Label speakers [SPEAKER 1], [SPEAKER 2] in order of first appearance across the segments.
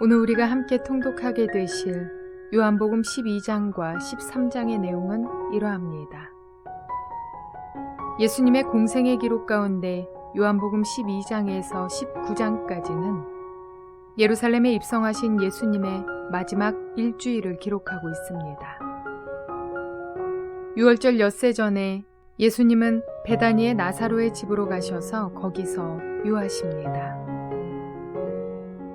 [SPEAKER 1] 오늘 우리가 함께 통독하게 되실 요한복음 12장과 13장의 내용은 이러합니다. 예수님의 공생의 기록 가운데 요한복음 12장에서 19장까지는 예루살렘에 입성하신 예수님의 마지막 일주일을 기록하고 있습니다. 유월절 엿새 전에 예수님은 베다니의 나사로의 집으로 가셔서 거기서 유하십니다.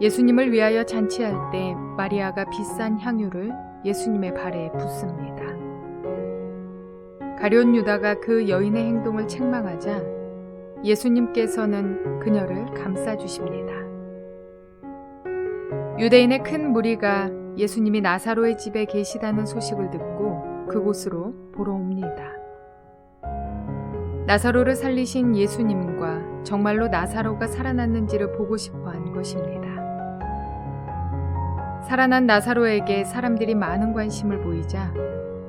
[SPEAKER 1] 예수님을 위하여 잔치할 때 마리아가 비싼 향유를 예수님의 발에 붓습니다. 가룟 유다가 그 여인의 행동을 책망하자 예수님께서는 그녀를 감싸주십니다. 유대인의 큰 무리가 예수님이 나사로의 집에 계시다는 소식을 듣고 그곳으로 보러 옵니다. 나사로를 살리신 예수님과 정말로 나사로가 살아났는지를 보고 싶어 한 것입니다. 살아난 나사로에게 사람들이 많은 관심을 보이자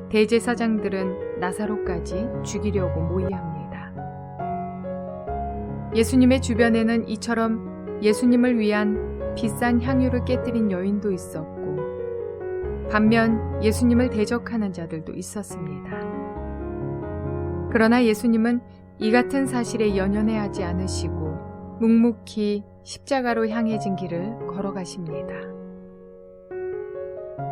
[SPEAKER 1] 대제사장들은 나사로까지 죽이려고 모의합니다. 예수님의 주변에는 이처럼 예수님을 위한 비싼 향유를 깨뜨린 여인도 있었고 반면 예수님을 대적하는 자들도 있었습니다. 그러나 예수님은 이 같은 사실에 연연해하지 않으시고 묵묵히 십자가로 향해진 길을 걸어가십니다.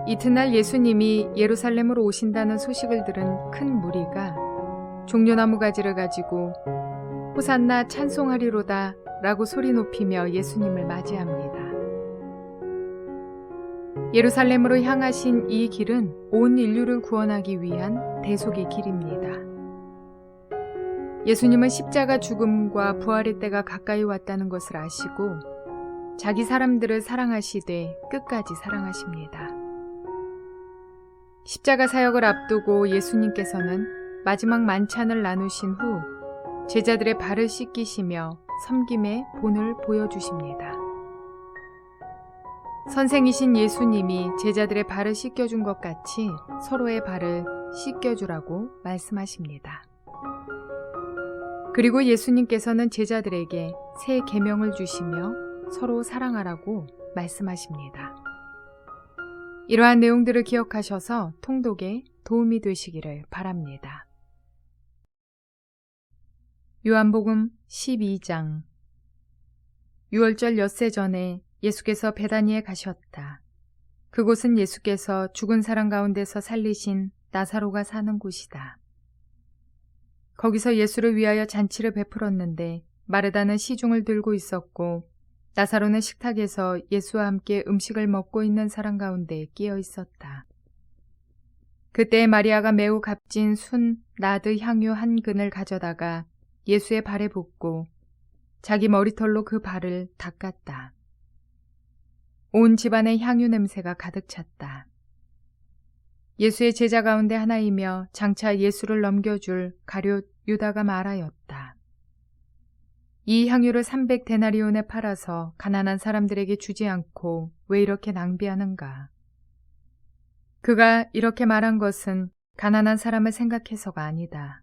[SPEAKER 1] 이튿날 예수님이 예루살렘으로 오신다는 소식을 들은 큰 무리가 종려나무 가지를 가지고 호산나 찬송하리로다 라고 소리 높이며 예수님을 맞이합니다. 예루살렘으로 향하신 이 길은 온 인류를 구원하기 위한 대속의 길입니다. 예수님은 십자가 죽음과 부활의 때가 가까이 왔다는 것을 아시고 자기 사람들을 사랑하시되 끝까지 사랑하십니다. 십자가 사역을 앞두고 예수님께서는 마지막 만찬을 나누신 후 제자들의 발을 씻기시며 섬김의 본을 보여주십니다. 선생이신 예수님이 제자들의 발을 씻겨준 것 같이 서로의 발을 씻겨주라고 말씀하십니다. 그리고 예수님께서는 제자들에게 새 계명을 주시며 서로 사랑하라고 말씀하십니다. 이러한 내용들을 기억하셔서 통독에 도움이 되시기를 바랍니다. 요한복음 12장 유월절 엿새 전에 예수께서 베다니에 가셨다. 그곳은 예수께서 죽은 사람 가운데서 살리신 나사로가 사는 곳이다. 거기서 예수를 위하여 잔치를 베풀었는데 마르다는 시중을 들고 있었고 나사로는 식탁에서 예수와 함께 음식을 먹고 있는 사람 가운데 끼어 있었다. 그때 마리아가 매우 값진 순 나드 향유 한 근을 가져다가 예수의 발에 붓고 자기 머리털로 그 발을 닦았다. 온 집안에 향유 냄새가 가득 찼다. 예수의 제자 가운데 하나이며 장차 예수를 넘겨줄 가룟 유다가 말하였다. 이 향유를 300데나리온에 팔아서 가난한 사람들에게 주지 않고 왜 이렇게 낭비하는가? 그가 이렇게 말한 것은 가난한 사람을 생각해서가 아니다.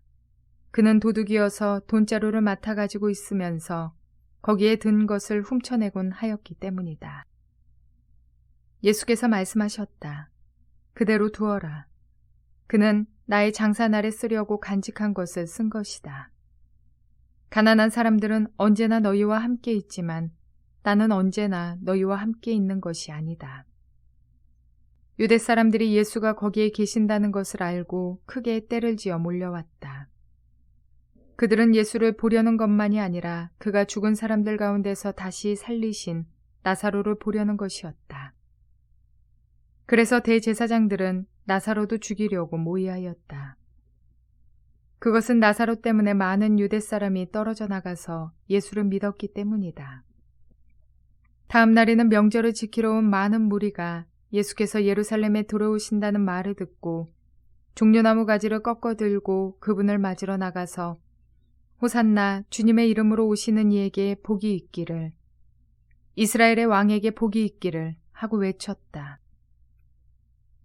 [SPEAKER 1] 그는 도둑이어서 돈자루를 맡아 가지고 있으면서 거기에 든 것을 훔쳐내곤 하였기 때문이다. 예수께서 말씀하셨다. 그대로 두어라. 그는 나의 장사날에 쓰려고 간직한 것을 쓴 것이다. 가난한 사람들은 언제나 너희와 함께 있지만 나는 언제나 너희와 함께 있는 것이 아니다. 유대 사람들이 예수가 거기에 계신다는 것을 알고 크게 떼를 지어 몰려왔다. 그들은 예수를 보려는 것만이 아니라 그가 죽은 사람들 가운데서 다시 살리신 나사로를 보려는 것이었다. 그래서 대제사장들은 나사로도 죽이려고 모의하였다. 그것은 나사로 때문에 많은 유대 사람이 떨어져 나가서 예수를 믿었기 때문이다. 다음 날에는 명절을 지키러 온 많은 무리가 예수께서 예루살렘에 들어오신다는 말을 듣고 종려나무 가지를 꺾어 들고 그분을 맞으러 나가서 호산나 주님의 이름으로 오시는 이에게 복이 있기를, 이스라엘의 왕에게 복이 있기를 하고 외쳤다.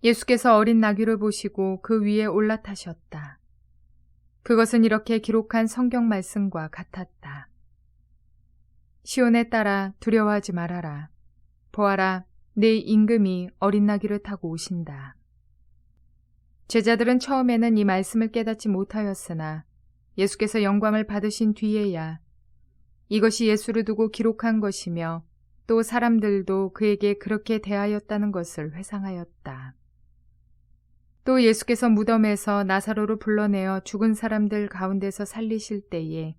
[SPEAKER 1] 예수께서 어린 나귀를 보시고 그 위에 올라타셨다. 그것은 이렇게 기록한 성경 말씀과 같았다. 시온에 따라 두려워하지 말아라. 보아라, 내 임금이 어린 나귀를 타고 오신다. 제자들은 처음에는 이 말씀을 깨닫지 못하였으나 예수께서 영광을 받으신 뒤에야 이것이 예수를 두고 기록한 것이며 또 사람들도 그에게 그렇게 대하였다는 것을 회상하였다. 또 예수께서 무덤에서 나사로를 불러내어 죽은 사람들 가운데서 살리실 때에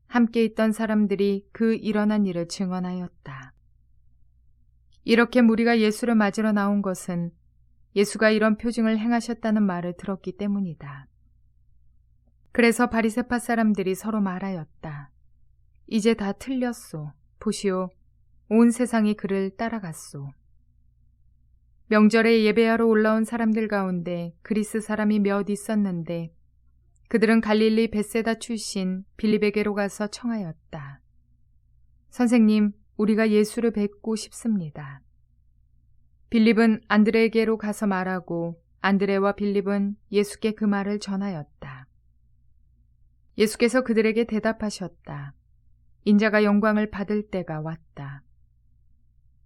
[SPEAKER 1] 함께 있던 사람들이 그 일어난 일을 증언하였다. 이렇게 무리가 예수를 맞으러 나온 것은 예수가 이런 표징을 행하셨다는 말을 들었기 때문이다. 그래서 바리새파 사람들이 서로 말하였다. 이제 다 틀렸소. 보시오. 온 세상이 그를 따라갔소. 명절에 예배하러 올라온 사람들 가운데 그리스 사람이 몇 있었는데 그들은 갈릴리 벳세다 출신 빌립에게로 가서 청하였다. 선생님, 우리가 예수를 뵙고 싶습니다. 빌립은 안드레에게로 가서 말하고 안드레와 빌립은 예수께 그 말을 전하였다. 예수께서 그들에게 대답하셨다. 인자가 영광을 받을 때가 왔다.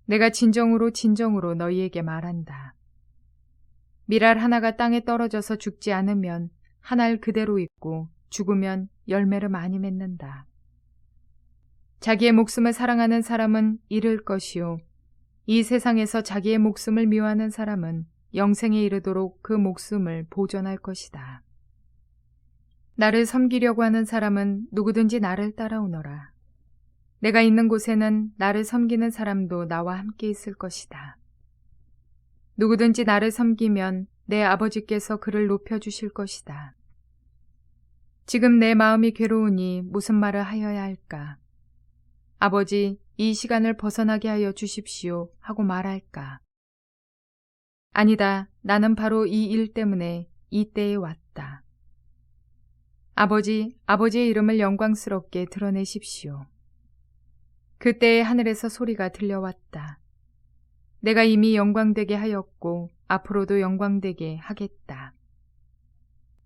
[SPEAKER 1] 내가 진정으로 너희에게 말한다. 밀알 하나가 땅에 떨어져서 죽지 않으면 한 알 그대로 있고 죽으면 열매를 많이 맺는다. 자기의 목숨을 사랑하는 사람은 잃을 것이요. 이 세상에서 자기의 목숨을 미워하는 사람은 영생에 이르도록 그 목숨을 보존할 것이다. 나를 섬기려고 하는 사람은 누구든지 나를 따라오너라. 내가 있는 곳에는 나를 섬기는 사람도 나와 함께 있을 것이다. 누구든지 나를 섬기면 내 아버지께서 그를 높여주실 것이다. 지금 내 마음이 괴로우니 무슨 말을 하여야 할까? 아버지, 이 시간을 벗어나게 하여 주십시오 하고 말할까? 아니다. 나는 바로 이 일 때문에 이 때에 왔다. 아버지, 아버지의 이름을 영광스럽게 드러내십시오. 그때에 하늘에서 소리가 들려왔다. 내가 이미 영광되게 하였고 앞으로도 영광되게 하겠다.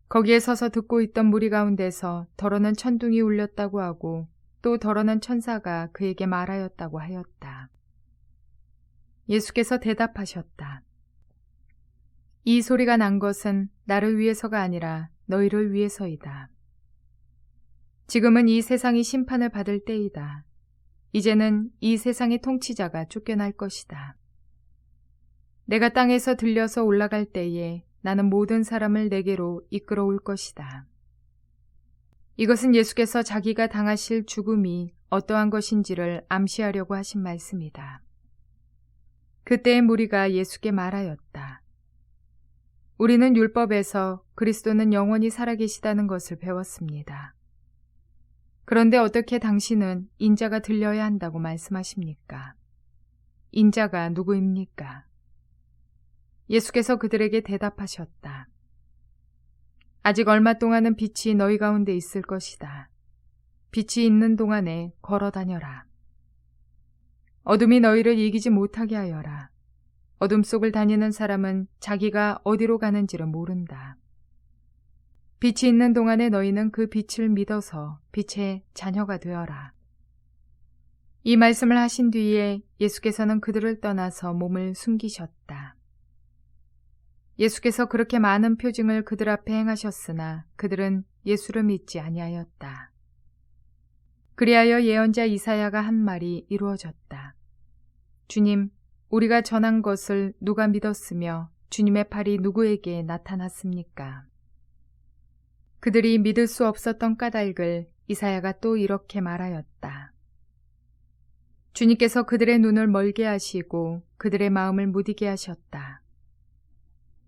[SPEAKER 1] 거기에 서서 듣고 있던 무리 가운데서 더러는 천둥이 울렸다고 하고 또 더러는 천사가 그에게 말하였다고 하였다. 예수께서 대답하셨다. 이 소리가 난 것은 나를 위해서가 아니라 너희를 위해서이다. 지금은 이 세상이 심판을 받을 때이다. 이제는 이 세상의 통치자가 쫓겨날 것이다. 내가 땅에서 들려서 올라갈 때에 나는 모든 사람을 내게로 이끌어올 것이다. 이것은 예수께서 자기가 당하실 죽음이 어떠한 것인지를 암시하려고 하신 말씀이다. 그때의 무리가 예수께 말하였다. 우리는 율법에서 그리스도는 영원히 살아계시다는 것을 배웠습니다. 그런데 어떻게 당신은 인자가 들려야 한다고 말씀하십니까? 인자가 누구입니까? 예수께서 그들에게 대답하셨다. 아직 얼마 동안은 빛이 너희 가운데 있을 것이다. 빛이 있는 동안에 걸어 다녀라. 어둠이 너희를 이기지 못하게 하여라. 어둠 속을 다니는 사람은 자기가 어디로 가는지를 모른다. 빛이 있는 동안에 너희는 그 빛을 믿어서 빛의 자녀가 되어라. 이 말씀을 하신 뒤에 예수께서는 그들을 떠나서 몸을 숨기셨다. 예수께서 그렇게 많은 표징을 그들 앞에 행하셨으나 그들은 예수를 믿지 아니하였다. 그리하여 예언자 이사야가 한 말이 이루어졌다. 주님, 우리가 전한 것을 누가 믿었으며 주님의 팔이 누구에게 나타났습니까? 그들이 믿을 수 없었던 까닭을 이사야가 또 이렇게 말하였다. 주님께서 그들의 눈을 멀게 하시고 그들의 마음을 무디게 하셨다.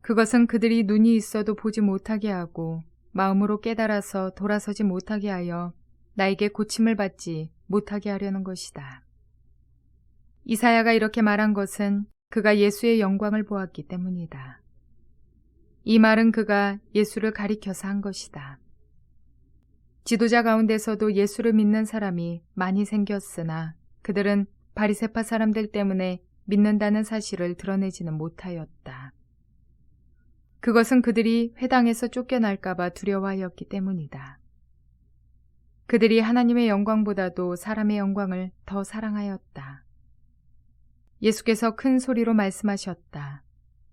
[SPEAKER 1] 그것은 그들이 눈이 있어도 보지 못하게 하고 마음으로 깨달아서 돌아서지 못하게 하여 나에게 고침을 받지 못하게 하려는 것이다. 이사야가 이렇게 말한 것은 그가 예수의 영광을 보았기 때문이다. 이 말은 그가 예수를 가리켜서 한 것이다. 지도자 가운데서도 예수를 믿는 사람이 많이 생겼으나 그들은 바리새파 사람들 때문에 믿는다는 사실을 드러내지는 못하였다. 그것은 그들이 회당에서 쫓겨날까 봐 두려워하였기 때문이다. 그들이 하나님의 영광보다도 사람의 영광을 더 사랑하였다. 예수께서 큰 소리로 말씀하셨다.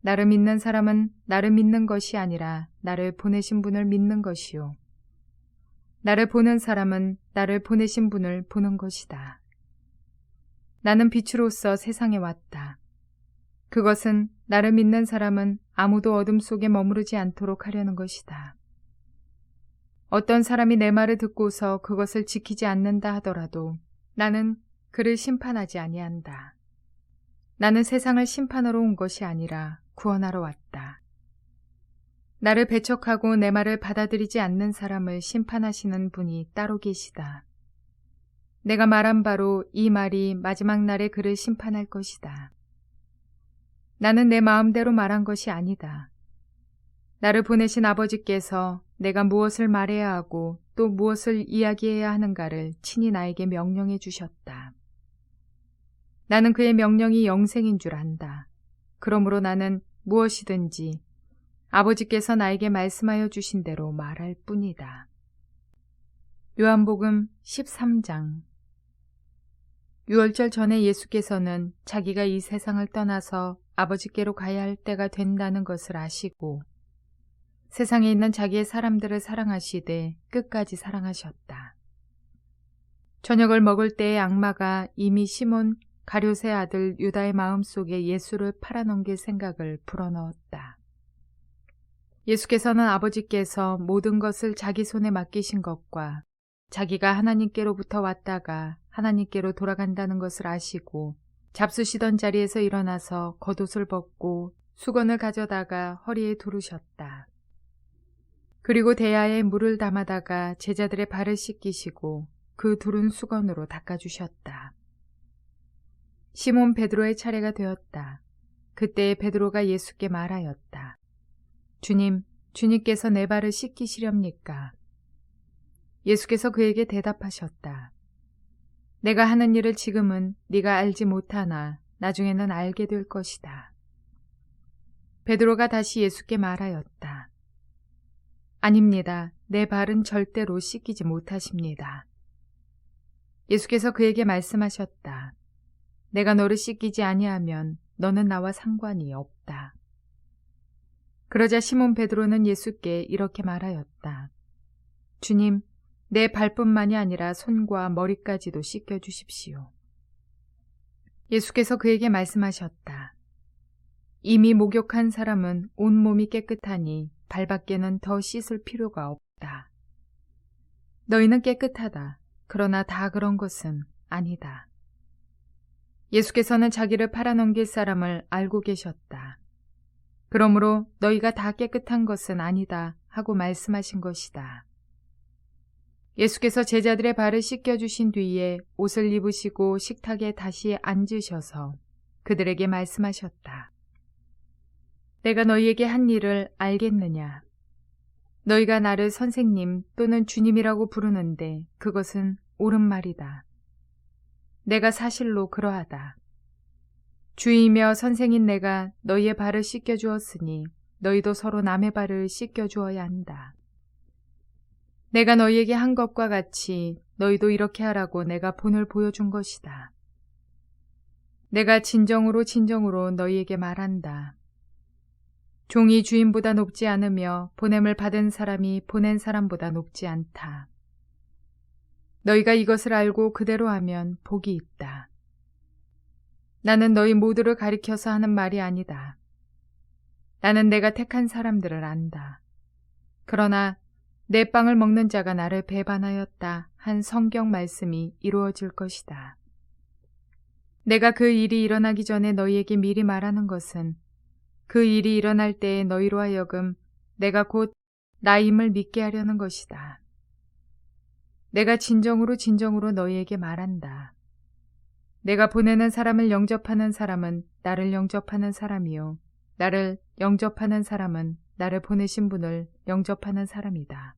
[SPEAKER 1] 나를 믿는 사람은 나를 믿는 것이 아니라 나를 보내신 분을 믿는 것이요. 나를 보는 사람은 나를 보내신 분을 보는 것이다. 나는 빛으로서 세상에 왔다. 그것은 나를 믿는 사람은 아무도 어둠 속에 머무르지 않도록 하려는 것이다. 어떤 사람이 내 말을 듣고서 그것을 지키지 않는다 하더라도 나는 그를 심판하지 아니한다. 나는 세상을 심판하러 온 것이 아니라 구원하러 왔다. 나를 배척하고 내 말을 받아들이지 않는 사람을 심판하시는 분이 따로 계시다. 내가 말한 바로 이 말이 마지막 날에 그를 심판할 것이다. 나는 내 마음대로 말한 것이 아니다. 나를 보내신 아버지께서 내가 무엇을 말해야 하고 또 무엇을 이야기해야 하는가를 친히 나에게 명령해 주셨다. 나는 그의 명령이 영생인 줄 안다. 그러므로 나는 무엇이든지 아버지께서 나에게 말씀하여 주신 대로 말할 뿐이다. 요한복음 13장. 유월절 전에 예수께서는 자기가 이 세상을 떠나서 아버지께로 가야 할 때가 된다는 것을 아시고 세상에 있는 자기의 사람들을 사랑하시되 끝까지 사랑하셨다. 저녁을 먹을 때에 악마가 이미 시몬 가룟의 아들 유다의 마음속에 예수를 팔아넘길 생각을 불어넣었다. 예수께서는 아버지께서 모든 것을 자기 손에 맡기신 것과 자기가 하나님께로부터 왔다가 하나님께로 돌아간다는 것을 아시고 잡수시던 자리에서 일어나서 겉옷을 벗고 수건을 가져다가 허리에 두르셨다. 그리고 대야에 물을 담아다가 제자들의 발을 씻기시고 그 두른 수건으로 닦아주셨다. 시몬 베드로의 차례가 되었다. 그때 베드로가 예수께 말하였다. 주님, 주님께서 내 발을 씻기시렵니까? 예수께서 그에게 대답하셨다. 내가 하는 일을 지금은 네가 알지 못하나 나중에는 알게 될 것이다. 베드로가 다시 예수께 말하였다. 아닙니다. 내 발은 절대로 씻기지 못하십니다. 예수께서 그에게 말씀하셨다. 내가 너를 씻기지 아니하면 너는 나와 상관이 없다. 그러자 시몬 베드로는 예수께 이렇게 말하였다. 주님, 내 발뿐만이 아니라 손과 머리까지도 씻겨주십시오. 예수께서 그에게 말씀하셨다. 이미 목욕한 사람은 온몸이 깨끗하니 발밖에는 더 씻을 필요가 없다. 너희는 깨끗하다. 그러나 다 그런 것은 아니다. 예수께서는 자기를 팔아넘길 사람을 알고 계셨다. 그러므로 너희가 다 깨끗한 것은 아니다 하고 말씀하신 것이다. 예수께서 제자들의 발을 씻겨주신 뒤에 옷을 입으시고 식탁에 다시 앉으셔서 그들에게 말씀하셨다. 내가 너희에게 한 일을 알겠느냐? 너희가 나를 선생님 또는 주님이라고 부르는데 그것은 옳은 말이다. 내가 사실로 그러하다. 주이며 선생인 내가 너희의 발을 씻겨주었으니 너희도 서로 남의 발을 씻겨주어야 한다. 내가 너희에게 한 것과 같이 너희도 이렇게 하라고 내가 본을 보여준 것이다. 내가 진정으로 너희에게 말한다. 종이 주인보다 높지 않으며 보냄을 받은 사람이 보낸 사람보다 높지 않다. 너희가 이것을 알고 그대로 하면 복이 있다. 나는 너희 모두를 가리켜서 하는 말이 아니다. 나는 내가 택한 사람들을 안다. 그러나 내 빵을 먹는 자가 나를 배반하였다 한 성경 말씀이 이루어질 것이다. 내가 그 일이 일어나기 전에 너희에게 미리 말하는 것은 그 일이 일어날 때에 너희로 하여금 내가 곧 나임을 믿게 하려는 것이다. 내가 진정으로 너희에게 말한다. 내가 보내는 사람을 영접하는 사람은 나를 영접하는 사람이요. 나를 영접하는 사람은 나를 보내신 분을 영접하는 사람이다.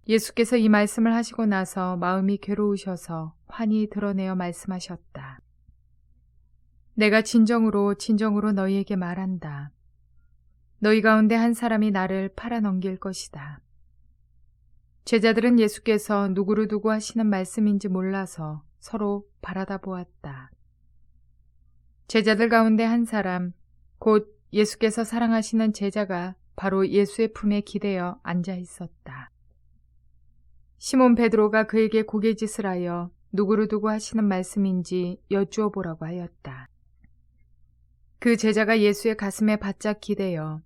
[SPEAKER 1] 예수께서 이 말씀을 하시고 나서 마음이 괴로우셔서 환히 드러내어 말씀하셨다. 내가 진정으로 너희에게 말한다. 너희 가운데 한 사람이 나를 팔아넘길 것이다. 제자들은 예수께서 누구를 두고 하시는 말씀인지 몰라서 서로 바라다 보았다. 제자들 가운데 한 사람, 곧 예수께서 사랑하시는 제자가 바로 예수의 품에 기대어 앉아 있었다. 시몬 베드로가 그에게 고개짓을 하여 누구를 두고 하시는 말씀인지 여쭈어 보라고 하였다. 그 제자가 예수의 가슴에 바짝 기대어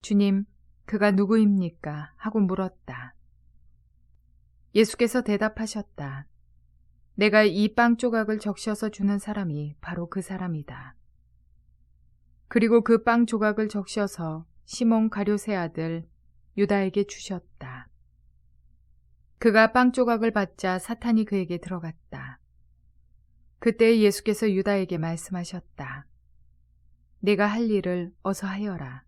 [SPEAKER 1] 주님, 그가 누구입니까? 하고 물었다. 예수께서 대답하셨다. 내가 이 빵 조각을 적셔서 주는 사람이 바로 그 사람이다. 그리고 그 빵 조각을 적셔서 시몬 가룟의 아들 유다에게 주셨다. 그가 빵 조각을 받자 사탄이 그에게 들어갔다. 그때 예수께서 유다에게 말씀하셨다. 네가 할 일을 어서 하여라.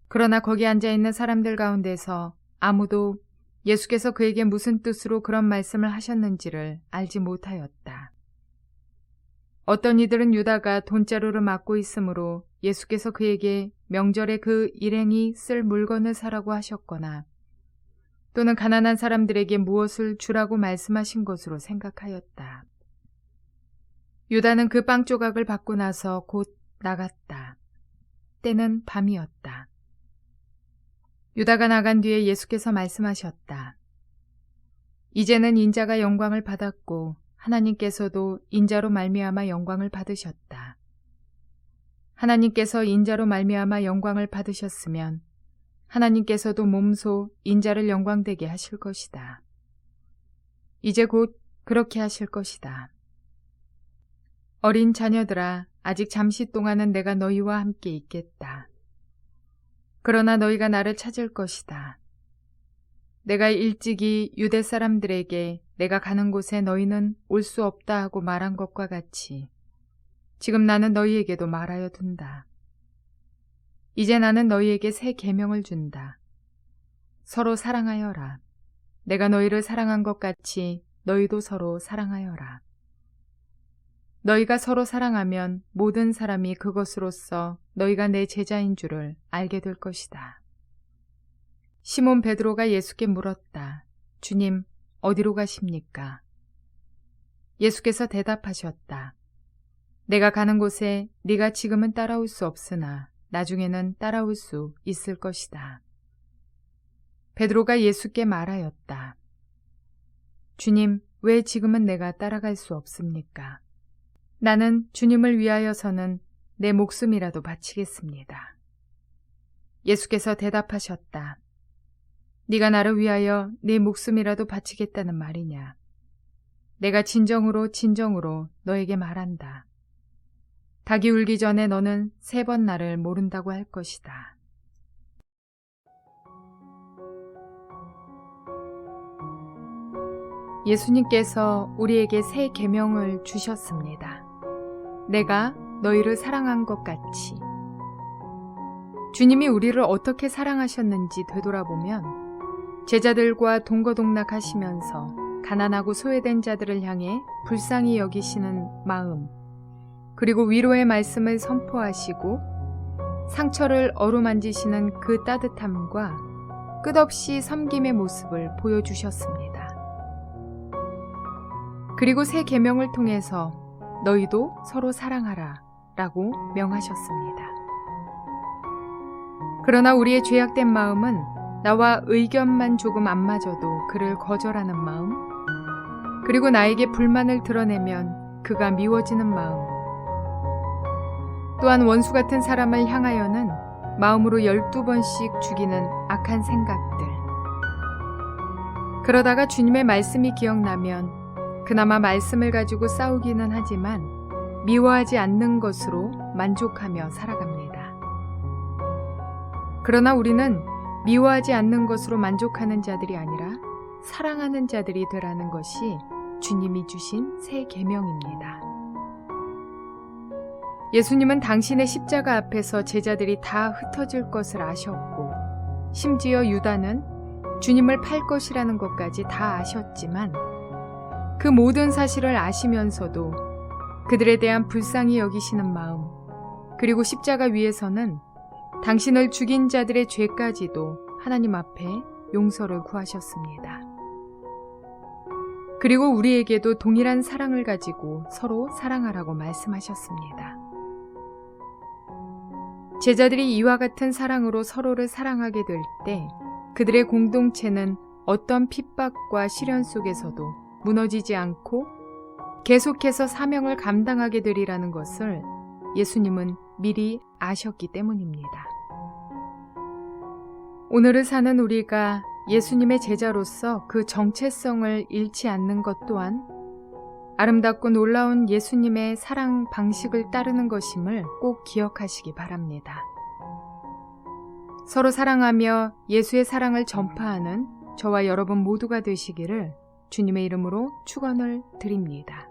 [SPEAKER 1] 그러나 거기 앉아있는 사람들 가운데서 아무도 예수께서 그에게 무슨 뜻으로 그런 말씀을 하셨는지를 알지 못하였다. 어떤 이들은 유다가 돈자루를 맡고 있으므로 예수께서 그에게 명절에 그 일행이 쓸 물건을 사라고 하셨거나 또는 가난한 사람들에게 무엇을 주라고 말씀하신 것으로 생각하였다. 유다는 그 빵 조각을 받고 나서 곧 나갔다. 때는 밤이었다. 유다가 나간 뒤에 예수께서 말씀하셨다. 이제는 인자가 영광을 받았고 하나님께서도 인자로 말미암아 영광을 받으셨다. 하나님께서 인자로 말미암아 영광을 받으셨으면 하나님께서도 몸소 인자를 영광되게 하실 것이다. 이제 곧 그렇게 하실 것이다. 어린 자녀들아, 아직 잠시 동안은 내가 너희와 함께 있겠다. 그러나 너희가 나를 찾을 것이다. 내가 일찍이 유대 사람들에게 내가 가는 곳에 너희는 올 수 없다 하고 말한 것과 같이 지금 나는 너희에게도 말하여 둔다. 이제 나는 너희에게 새 계명을 준다. 서로 사랑하여라. 내가 너희를 사랑한 것 같이 너희도 서로 사랑하여라. 너희가 서로 사랑하면 모든 사람이 그것으로써 너희가 내 제자인 줄을 알게 될 것이다. 시몬 베드로가 예수께 물었다. 주님, 어디로 가십니까? 예수께서 대답하셨다. 내가 가는 곳에 네가 지금은 따라올 수 없으나 나중에는 따라올 수 있을 것이다. 베드로가 예수께 말하였다. 주님, 왜 지금은 내가 따라갈 수 없습니까? 나는 주님을 위하여서는 내 목숨이라도 바치겠습니다. 예수께서 대답하셨다. 네가 나를 위하여 네 목숨이라도 바치겠다는 말이냐? 내가 진정으로 너에게 말한다. 닭이 울기 전에 너는 3번 나를 모른다고 할 것이다. 예수님께서 우리에게 새 계명을 주셨습니다. 내가 너희를 사랑한 것 같이. 주님이 우리를 어떻게 사랑하셨는지 되돌아보면 제자들과 동거동락하시면서 가난하고 소외된 자들을 향해 불쌍히 여기시는 마음, 그리고 위로의 말씀을 선포하시고 상처를 어루만지시는 그 따뜻함과 끝없이 섬김의 모습을 보여주셨습니다. 그리고 새 계명을 통해서 너희도 서로 사랑하라 라고 명하셨습니다. 그러나 우리의 죄악된 마음은 나와 의견만 조금 안 맞아도 그를 거절하는 마음, 그리고 나에게 불만을 드러내면 그가 미워지는 마음, 또한 원수 같은 사람을 향하여는 마음으로 12번씩 죽이는 악한 생각들. 그러다가 주님의 말씀이 기억나면 그나마 말씀을 가지고 싸우기는 하지만 미워하지 않는 것으로 만족하며 살아갑니다. 그러나 우리는 미워하지 않는 것으로 만족하는 자들이 아니라 사랑하는 자들이 되라는 것이 주님이 주신 새 계명입니다. 예수님은 당신의 십자가 앞에서 제자들이 다 흩어질 것을 아셨고 심지어 유다는 주님을 팔 것이라는 것까지 다 아셨지만 그 모든 사실을 아시면서도 그들에 대한 불쌍히 여기시는 마음, 그리고 십자가 위에서는 당신을 죽인 자들의 죄까지도 하나님 앞에 용서를 구하셨습니다. 그리고 우리에게도 동일한 사랑을 가지고 서로 사랑하라고 말씀하셨습니다. 제자들이 이와 같은 사랑으로 서로를 사랑하게 될 때 그들의 공동체는 어떤 핍박과 시련 속에서도 무너지지 않고 계속해서 사명을 감당하게 되리라는 것을 예수님은 미리 아셨기 때문입니다. 오늘을 사는 우리가 예수님의 제자로서 그 정체성을 잃지 않는 것 또한 아름답고 놀라운 예수님의 사랑 방식을 따르는 것임을 꼭 기억하시기 바랍니다. 서로 사랑하며 예수의 사랑을 전파하는 저와 여러분 모두가 되시기를 주님의 이름으로 축원을 드립니다.